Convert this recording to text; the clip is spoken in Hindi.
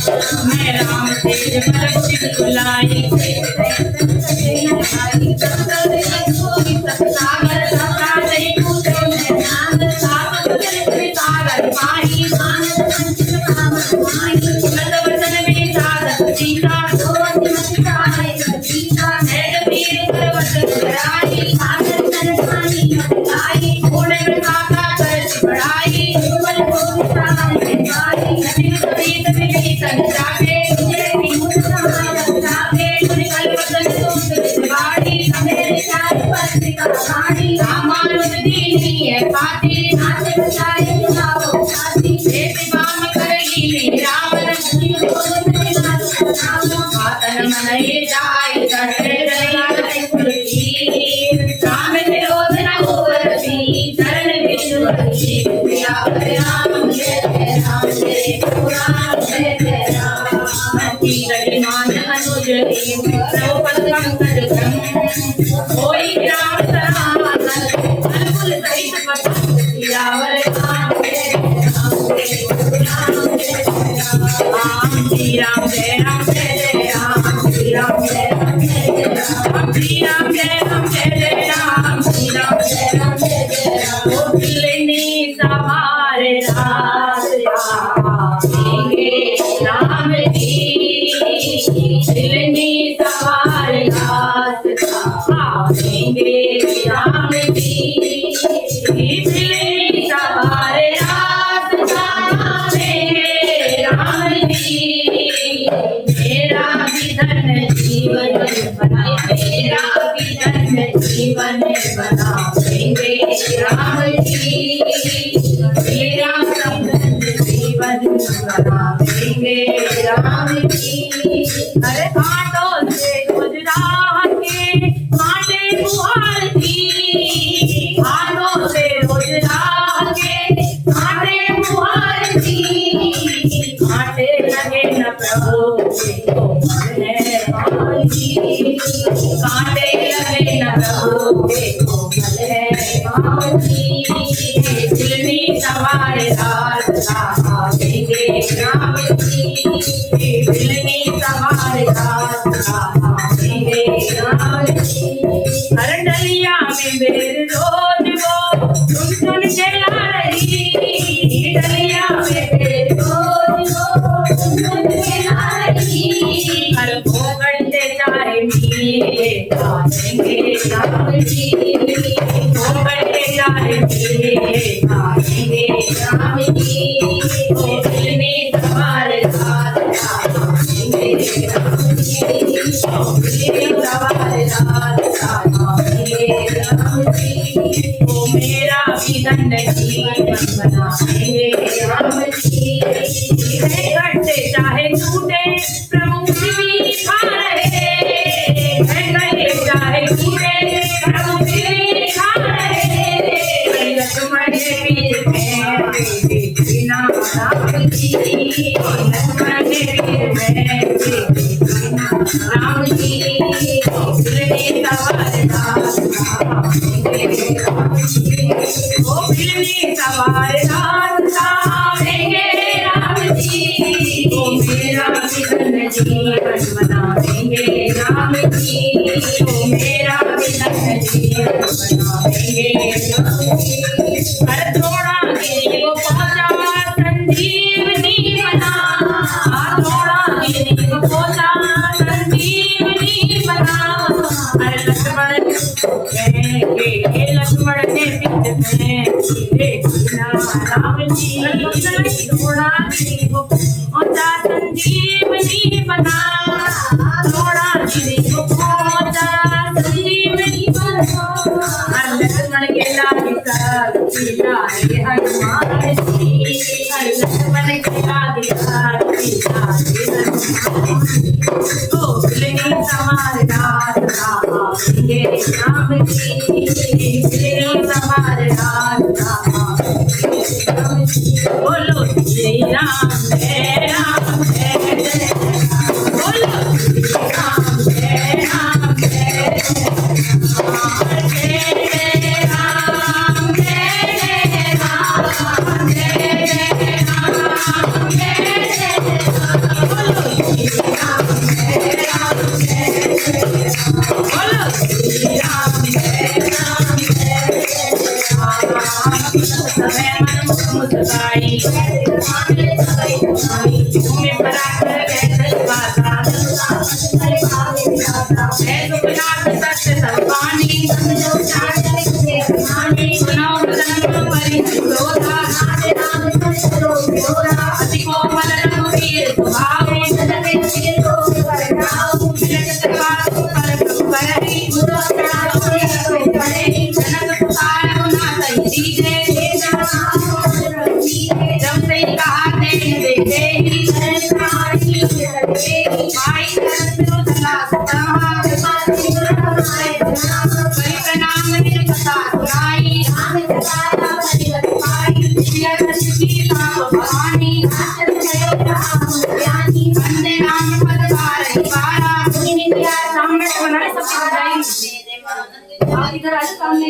मैं राम तेज बरसित बुलाई सागर सता नहीं पूछो मैं नाम सागर सागर माही वचन में साधक सीता वीर पर्वत चढ़ाई घोड़े में काका कर बढ़ाई जीवन बनाएंगे राम जी मेरा जीवन बनाएंगे राम जी अरे कांटों से गुजरा के कांटे बुहार की कांटों से गुजरा के कांटे बुहार की कांटे लगे न प्रभु कांटे लगे न प्रभु दिलनी सवार रात आवेंगे राम जी दिलनी सवार रात आवेंगे राम जी हर डलिया में मेरे रोज वो सुन के ला रही डलिया में मेरे रोज वो सुन के ला रही हर भोगते चाहे मीरे आवेंगे राम जी भोगते चाहे मीरे आवेंगे राम जी दिलनी सवार रात आवेंगे राम जी दिलनी सवार रात आवेंगे राम जी ओ मेरा विधन जीवन बनाएंगे राम जी घटते चाहे टूटे प्रभु भी खा रहे चाहे टूटे प्रभु भी खा रहे लक्ष्मण के वीर में बिना राम जी लक्ष्मण के वीर में राम जी दिलनी सवार रात ओ दिलनी सवार रात आवेंगे राम जी ओ मेरा विधन जीवन बनाएंगे राम जी ओ मेरा विधन जीवन बनाएंगे हर द्रोणागिरि को पहुंचा संजीवनी बना द्रोणागिरि को पहुंचा संजीवनी बना हर लक्ष्मण के बीच में राम जी द्रोणागिरि को पहुंचा संजीवनी बना द्रोणागिरि को पहुंचा संजीवनी बना लक्ष्मण के लागे हनुमान जी लक्ष्मण के लागे ओ दिलनी सवार रात आवेंगे राम जी दिलनी सवार रात बोलो श्री राम जय राम जय जय बोलो श्री राम जय राम जय जय सुनाई तुम्हें परात वैसे बाता मैं सुखनाथ सत्य सर्वाणी सुनाओ जन्म परि लोधा अति कोमल रघुवीर स्वभाव विलक्षित बात पर करहि जनक पुकार गुना सही दीजे जब से कहा ते देखे ही भाई सला कई प्रणाम निज कथा सुनाई भवानी वंदे राम पद पारहि पारा सामने बनाए सब इधर आ सामने